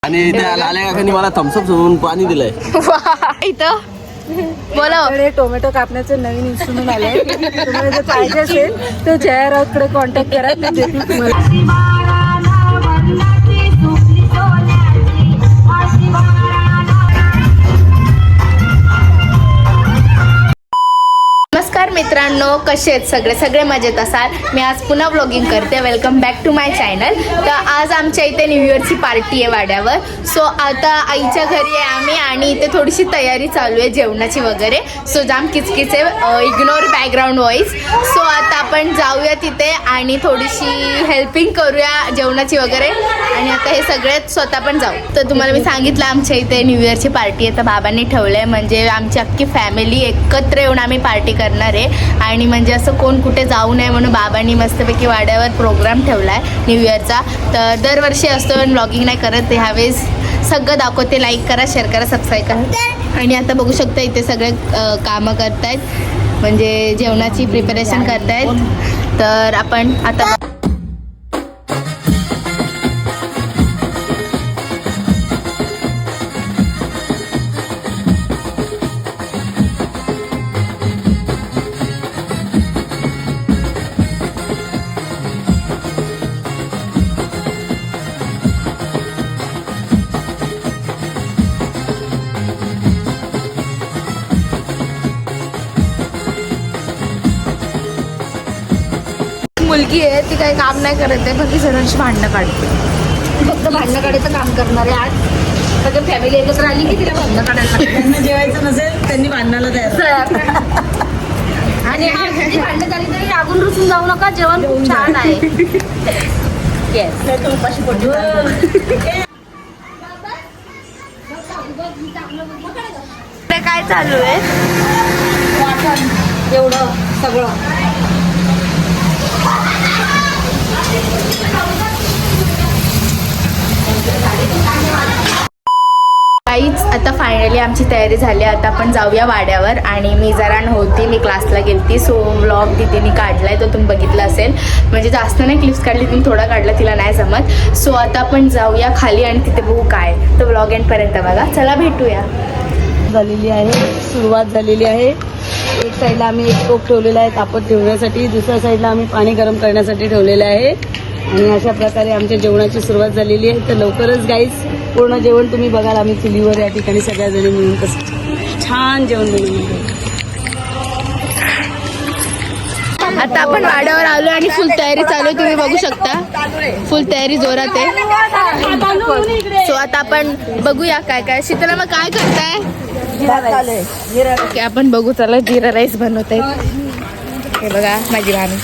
आणि त्या लाल्या काकांनी मला थम्सअप सोडून पाणी दिलंय. इथं बोला. टोमॅटो कापण्याचं नवीन इन्स्ट्रुमेंट आलंय. तुम्हाला जर पाहिजे असेल तर जयरावकडे कॉन्टॅक्ट करा, ते देतील तुम्हाला. नमस्कार मित्रांनो, कसे आहेत सगळे मजेत असाल. मी आज पुन्हा व्लॉगिंग करते. Welcome back to my channel. तर आज आमच्या इथे न्यू इयरची पार्टी आहे वाड्यावर. सो आता आईच्या घरी आहे आम्ही आणि इथे थोडीशी तयारी चालू आहे जेवणाची वगैरे. सो जाम किचकिच आहे, इग्नोर बॅकग्राऊंड व्हॉइस. सो आता आपण जाऊया तिथे आणि थोडीशी हेल्पिंग करूया जेवणाची वगैरे. आणि आता हे सगळे स्वतः पण जाऊ. तर तुम्हाला मी सांगितलं आमच्या इथे न्यू इयरची पार्टी आहे. तर बाबांनी ठेवलं आहे, म्हणजे आमची अख्खी फॅमिली एकत्र येऊन आम्ही पार्टी करणार आहे. आणि म्हणजे असं कोण कुठे जाऊ नये म्हणून बाबांनी मस्तपैकी वाड्यावर प्रोग्राम ठेवला आहे न्यू इयरचा. तर दरवर्षी असतो पण व्लॉगिंग नाही करत. ह्यावेळेस सगळं दाखवते. लाईक करा, शेअर करा, सबस्क्राईब करा. आणि आता बघू शकता इथे सगळे कामं करतायत, म्हणजे जेवणाची प्रिपरेशन करतायत. तर आपण आता मुलगी आहे, ती काही काम नाही करत आहे, फक्त सर्वांची भांडणं काढते. फक्त भांडणं काढायचं काम करणार आहे. आज सगळं फॅमिली एकत्र आली की तिला भांडणं काढायला त्यांना जेवायचं नसेल त्यांनी भांडणाला तयार. आणि भांडणं झाली तरी रागून रुसून जाऊ नका, जेवण खूप छान आहे. येस, उपाशी पडू. काय चालू आहे? एवढं सगळं काहीच. आता फायनली आमची तयारी झाली. आता आपण जाऊया वाड्यावर. आणि मी जरा नव्हती, मी क्लासला गेलती. सो व्लॉग दीदीने काढलाय, तो तुम्ही बघितला असेल. म्हणजे जास्त नाही क्लिप्स काढली, तिने थोडा काढला, तिला नाही जमत. सो आता आपण जाऊया खाली आणि तिथे बघू काय. तर व्लॉग एंडपर्यंत बघा. चला भेटूया. झालेली आहे, सुरुवात झालेली आहे. एक साईडला आम्ही एक टोप ठेवलेला आहे तापत ठेवण्यासाठी, दुसऱ्या साईडला आम्ही पाणी गरम करण्यासाठी ठेवलेलं आहे. आणि अशा प्रकारे आमच्या जेवणाची सुरुवात झालेली आहे. तर लवकरच गाईस पूर्ण जेवण तुम्ही बघाल. आम्ही चुलीवर या ठिकाणी सगळ्याजणी मिळून कसं छान जेवण बनवलं. आता आपण वाड्यावर आलो आणि फुल तयारी चालू आहे, तुम्ही बघू शकता. फुल तयारी जोरात आहे. सो आता आपण बघूया काय काय. शीतला मग काय करताय? आपण बघू. चला, जिरा राईस बनवत आहेत. हे बघा माझी भाभी.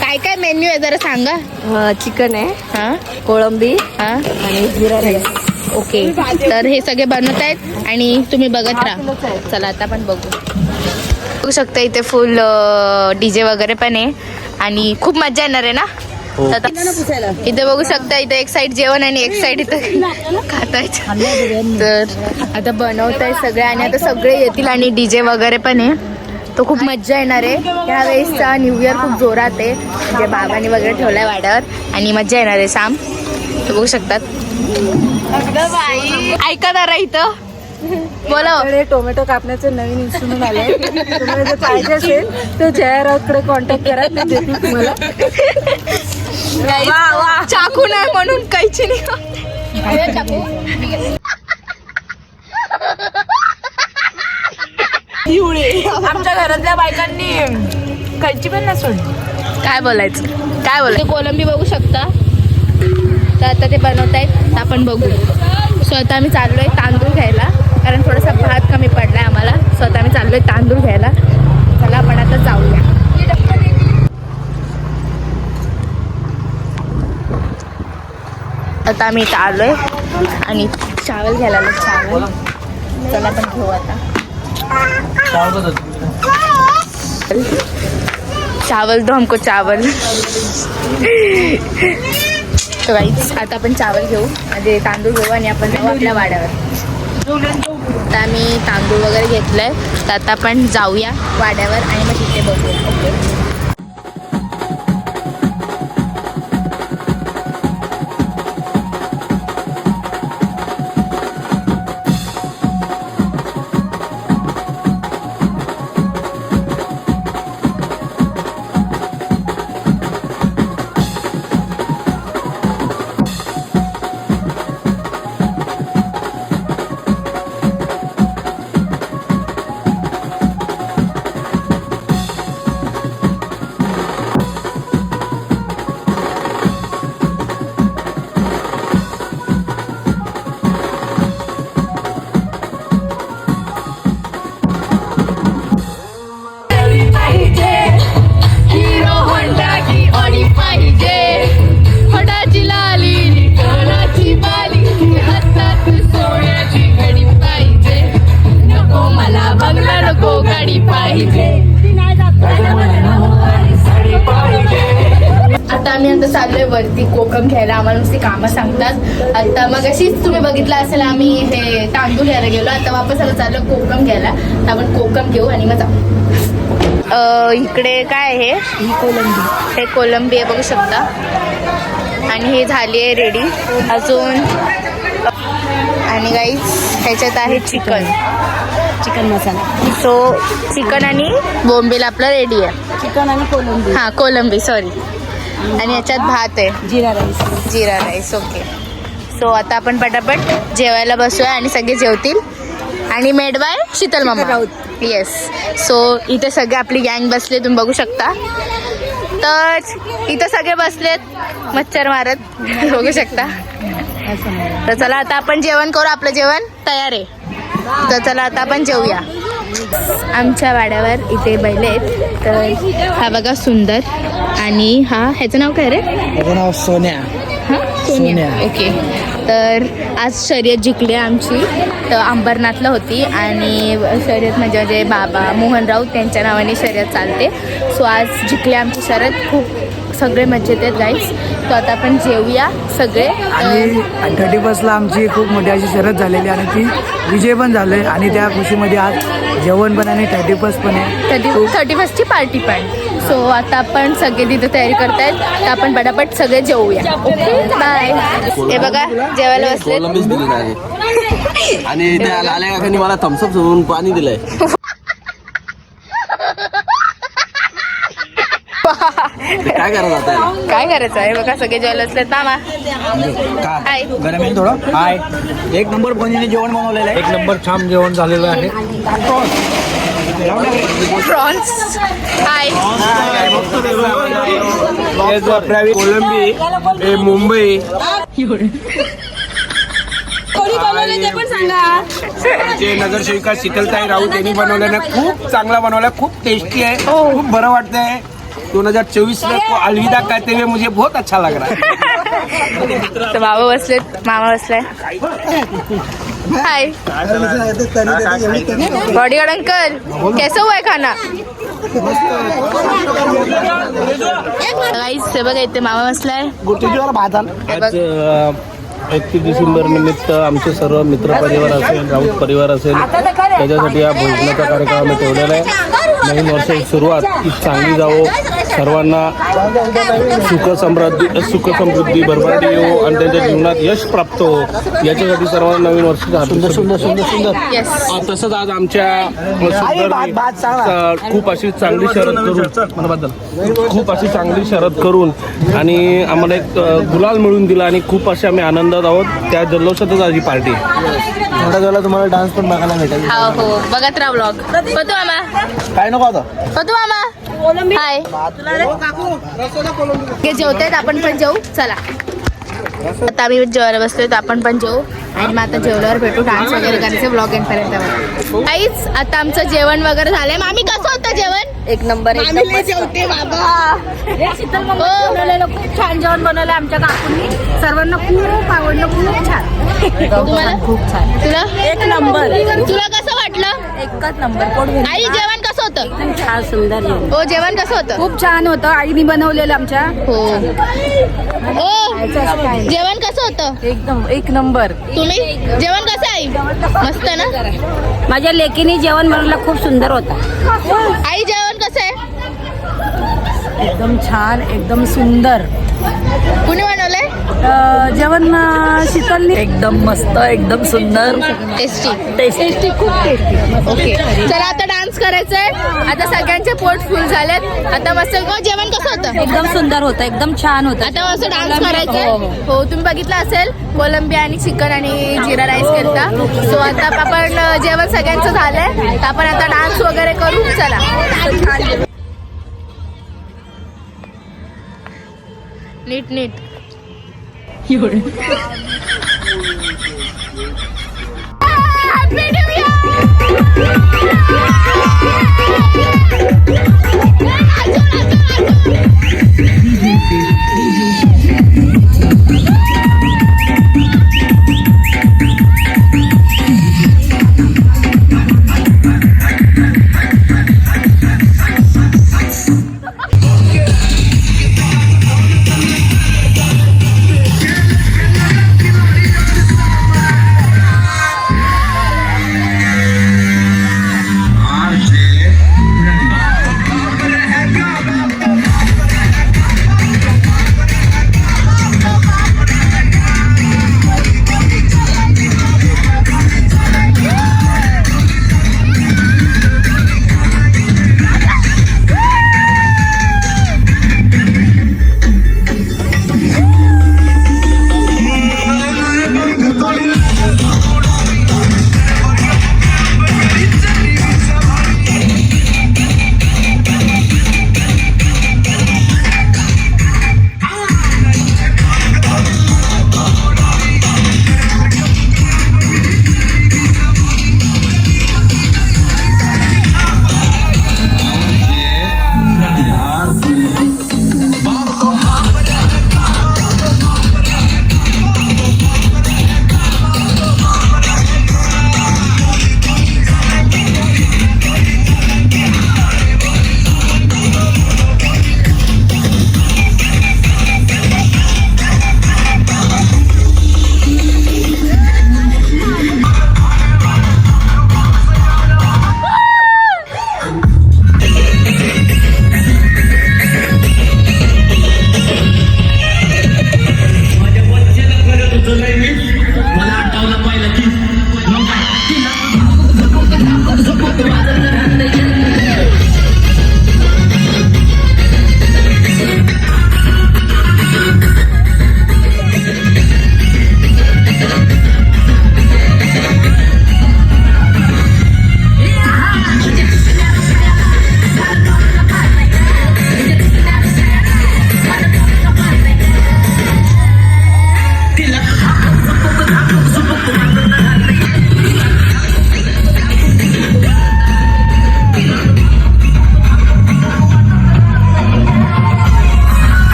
काय काय मेन्यू आहे जरा सांगा. चिकन आहे, हा, कोळंबी हा, आणि जिरा राईस. ओके. तर हे सगळे बनवत आहेत आणि तुम्ही बघत राहा. चला आता आपण बघू. बघू शकता इथे फुल डीजे वगैरे पण आहे आणि खूप मजा येणार आहे ना. इथे बघू शकता, इथे एक साइड जेवण आणि एक साइड इथं खातायत. तर आता बनवताय सगळे आणि आता सगळे येतील आणि डीजे वगैरे पण आहे. तो खूप मजा येणार आहे. ह्या वेळेसचा न्यू इयर खूप जोरात आहे, म्हणजे बाबांनी वगैरे ठेवलाय वाड्यावर आणि मजा येणार आहे. साम तर बघू शकतात. ऐका जरा इथं बोला. टोमॅटो कापण्याचं नवीन इन्स्ट्रुमेंट आलंय. तुम्हाला जर पाहिजे असेल तर जयरावकडे कॉन्टॅक्ट करा, ते देतील तुम्हाला. चाकू नाही म्हणून कैची नाही. आमच्या घरातल्या बायकांनी कैची पण नाही सोडली. काय बोलायचं. कोलंबी बघू शकता. तर आता ते बनवतायत, तर आपण बघू. सो आता आम्ही चाललोय तांदूळ घ्यायला, कारण थोडासा भात कमी पडलाय आम्हाला. सो आता आम्ही चाललोय तांदूळ घ्यायला. चला आपण आता जाऊया. आता आम्ही इथं आलोय आणि चावल घ्यायला आलो. चावल चला आपण घेऊ आता. चावल दो हमको चावल. तर गाईज आता आपण चावल घेऊ, म्हणजे तांदूळ घेऊ आणि आपण जाऊ आपल्या वाड्यावर. आता आम्ही तांदूळ वगैरे घेतलंय. तर आता आपण जाऊया वाड्यावर आणि मग तिथे बघूया. ओके. आम्ही आता चाललोय वरती कोकम घ्यायला. आम्हाला नुसती कामं सांगतात. आता मग अशीच तुम्ही बघितलं असेल आम्ही हे तांदूळ घ्यायला गेलो. आता वापस आला चाललो कोकम घ्यायला. तर आपण कोकम घेऊ आणि मग जाऊ. इकडे काय आहे हे कोलंबी आहे बघू शकता. आणि हे झाली आहे रेडी अजून. आणि गाईस ह्याच्यात आहे चिकन मसाला. सो चिकन आणि बोंबील आपलं रेडी आहे. चिकन आणि कोलंबी. हां कोलंबी सॉरी. आणि याच्यात भात आहे जिरा राईस. जिरा राईस. ओके. सो आता आपण पटापट जेवायला बसूया आणि सगळे जेवतील. आणि मेड बाय शीतल मामा. येस. सो इथे सगळे आपली गँग बसले तुम्ही बघू शकता. तर इथं सगळे बसलेत मच्छर मारत बघू शकता. तर चला आता आपण जेवण करू. आपलं जेवण तयार आहे. तर चला आता आपण जेवूया. आमच्या वाड्यावर इथे बैल आहेत. तर हा बघा सुंदर. आणि ह्याचं नाव काय रे? त्याचं नाव सोन्या. हां सोन्या. ओके. तर आज शर्यत जिंकली आमची. तर अंबरनाथला होती आणि शर्यत म्हणजे जे बाबा मोहन राऊत त्यांच्या नावाने शर्यत चालते. सो आज जिंकली आमची शर्यत. खूप सगळे मजेत आहेत गाईस. तो आता आपण जेवूया सगळे. आणि 31ला आमची खूप मोठी अशी शर्यत झालेली आणि ती विजय पण झाले. आणि त्या खुशीमध्ये आज जेवण पण आणि 31 पण आहे. 31ची पार्टी पण. सो आता आपण सगळे तिथे तयारी करतायत. तर आपण पटापट सगळे जेवूया. Okay bye. हे बघा जेवायला बसले. कोलंबीच दिली नाही. आणि त्या लाल्या काकांनी मला थम्सअप सोडून पाणी दिलंय. काय करायचं आता? काय करायचं आहे बघा सगळे जेवायला बसलेत. मामा हाय. गरम आहे थोडं. हाय. एक नंबर कोणीने जेवण बनवलेलं आहे. एक नंबर छान जेवण झालेलं आहे. प्रॉन्स हाय. कोलंबी मुंबई आमचे नगरसेविका शीतलताई राऊत यांनी बनवल्यानं खूप चांगला बनवला. खूप टेस्टी आहे. खूप बरं वाटतंय. 2024 को अलविदा कहते हुए मुझे बहुत अच्छा लग रहा है. तर मामा बसलेत. मामा बसलाय. हाय बॉडीगार्ड अंकल कैसा हुआ है खाना? गाइस हे बघा इथे मामा बसलाय. हे बघ. 31 डिसेंबर निमित्त आमचे सर्व मित्र परिवार असेल राऊत परिवार असेल त्याच्यासाठी हा भोजनाचा कार्यक्रम आम्ही ठेवलेला आहे. नवीन वर्षाची सुरुवात ही चांगली जावो. सर्वांना सुख समृद्धी भरभराटी येवो आणि त्यांच्या जीवनात यश प्राप्त हो याच्यासाठी सर्वांना नवीन वर्षाची सुंदर. येस. तसंच आज आमच्या खूप अशी चांगली शर्यत करून खूप अशी चांगली शर्यत करून आणि आम्हाला एक गुलाल मिळून दिला आणि खूप असे आम्ही आनंदात आहोत. त्या जल्लोषातच आज ही पार्टी. थोड्या वेळेला तुम्हाला डान्स पण बघायला भेटेल. हो बघत राहा ब्लॉग. होतो मामा. काय नको आता. होतो मामा. हाय. हे जेवतायत आपण पण जेवू. चला आता आम्ही जेवायला बसतोय तर आपण पण जेवू. आणि मग आता जेवल्यावर भेटू. डान्स वगैरे करायचं ब्लॉग एंड पर्यंत. काहीच आता आमचं जेवण वगैरे झालंय. मामी कसं होतं जेवण? एक नंबर. जेवते बाबा. खूप छान जेवण बनवलं आमच्या काकूंनी. सर्वांना खूप आवडलं. खूप छान. तुम्हाला? खूप छान. तुला? एक नंबर. तुला कसं वाटलं? एकच नंबर. आई जेवण कसं होतं? छान सुंदर जेवण. हो जेवण कसं होतं? खूप छान होतं. आईने बनवलेलं आमच्या. हो. ओ जेवण कसं होतं? एकदम एक नंबर. तुम्ही जेवण कसं आहे? मस्त ना. माझ्या लेकीने जेवण बनवलं खूप सुंदर होतं. आई जेवण कसं आहे? एकदम छान. एकदम सुंदर. कुणी बनवलंय? जेवण शीतलने. एकदम मस्त. एकदम सुंदर. टेस्टी. टेस्टी. खूप टेस्टी. ओके चला आता डान्स करायचंय. आता सगळ्यांचे पोट फुल झालेत. आता मस्त. जेवण कसं होतं? एकदम सुंदर होतं. एकदम छान होतं. आता मस्त डान्स करायचंय. हो तुम्ही बघितलं असेल कोलंबी आणि चिकन आणि जिरा राईस केलता. सो आता आपण जेवण सगळ्यांचं झालंय. तर आपण आता डान्स वगैरे करू. चला नीट नीट.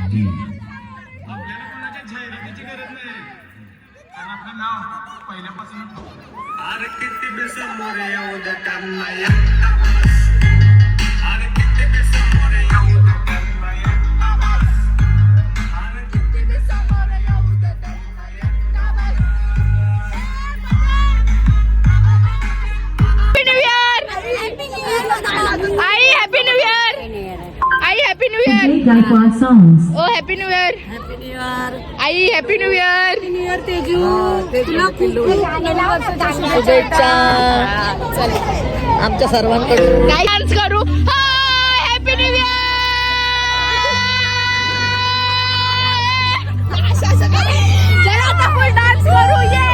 आई हॅपी न्यू इयर. आई happy new year. Gaikwaad songs. ओ हॅपी न्यू इयर. आई हॅपी न्यू इयर. शुभेच्छा आमच्या सर्वांकडून. काय डान्स करू. Happy new year. चला आता फुल डान्स करू. ये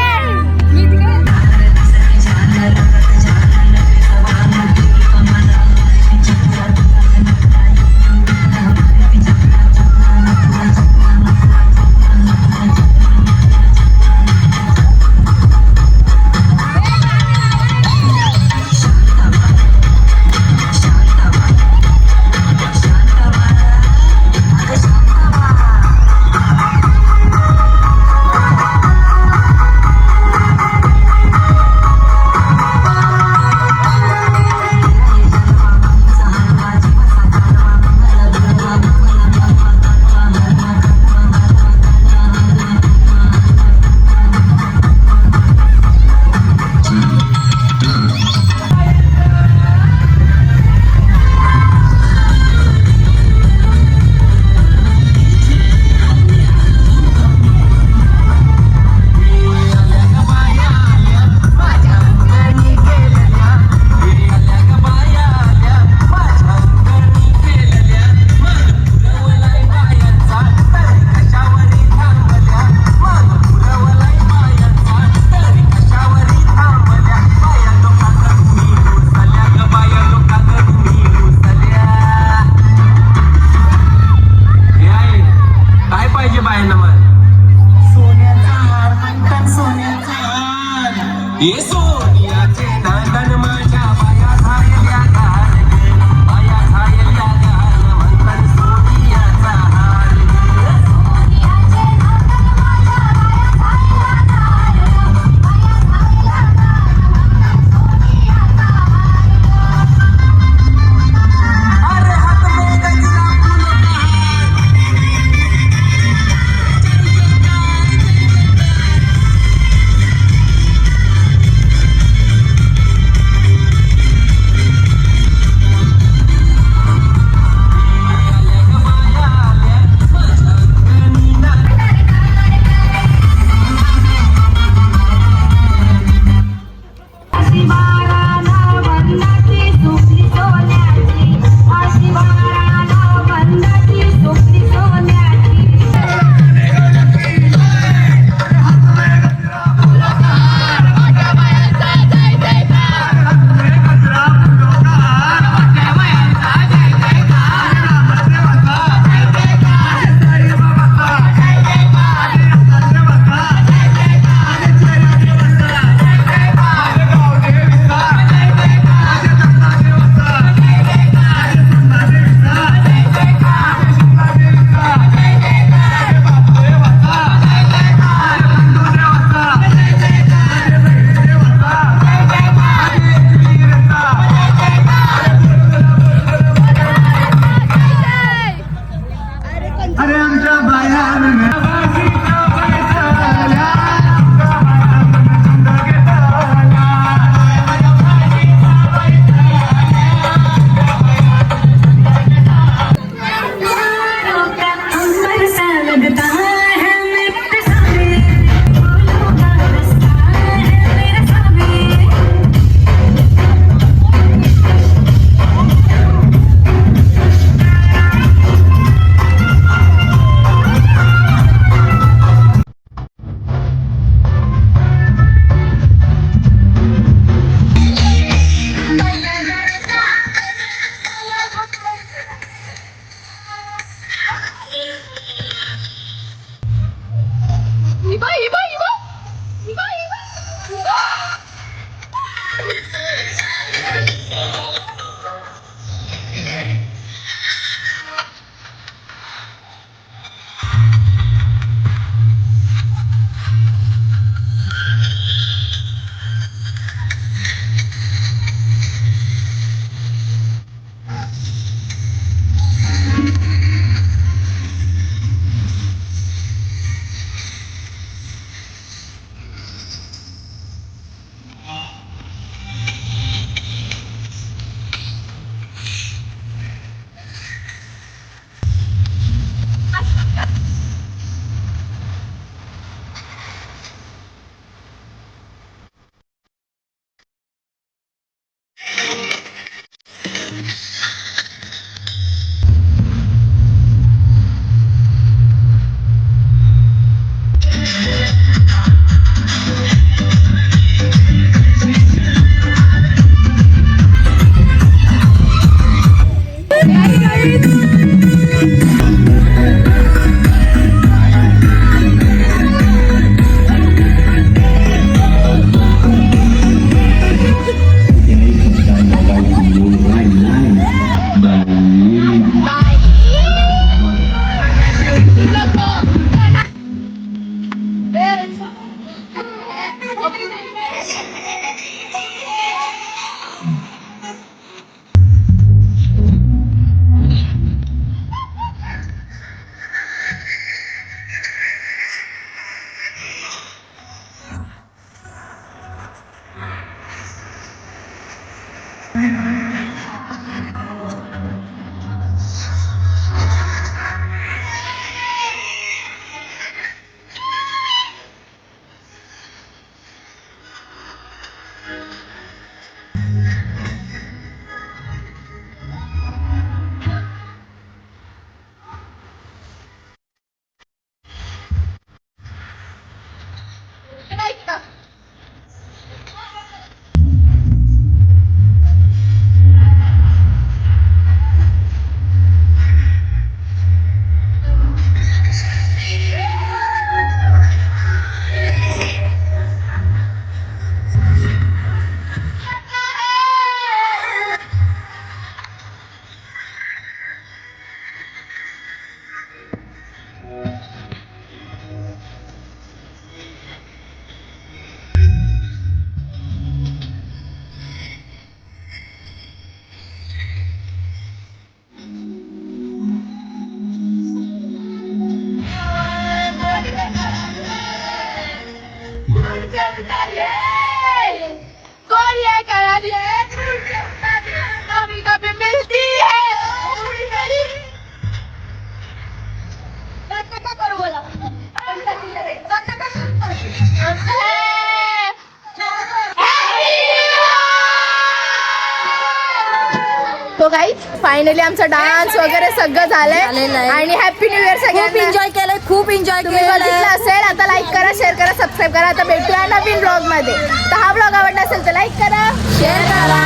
तो गाईज फायनली आमचा डान्स वगैरे सगळं झालंय आणि हॅपी न्यू इयर सगळ्यांना. एन्जॉय केलंय, खूप एन्जॉय तुम्ही बघितलं असेल आता लाईक करा, शेअर करा, सबस्क्राईब करा. आता भेटूया नवीन ब्लॉग मध्ये. तर हा ब्लॉग आवडला असेल तर लाईक करा, शेअर करा,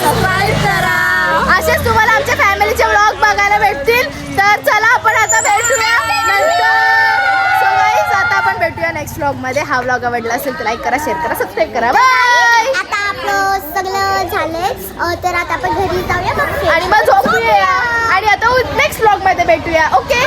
सबस्क्राईब करा. असेच तुम्हाला आमच्या फॅमिलीचे ब्लॉग बघायला भेटतील. तर चला आपण आता भेटूया नंतर. सो गाईज आता आपण भेटूया नेक्स्ट ब्लॉग मध्ये. हा ब्लॉग आवडला असेल तर लाईक करा, शेअर करा, सबस्क्राईब करा. बाय. आता आपलं सगळं झालंय तर आता आपण घरी जाऊया मग आणि मग झोपूया आणि आता नेक्स्ट ब्लॉग मध्ये भेटूया. ओके.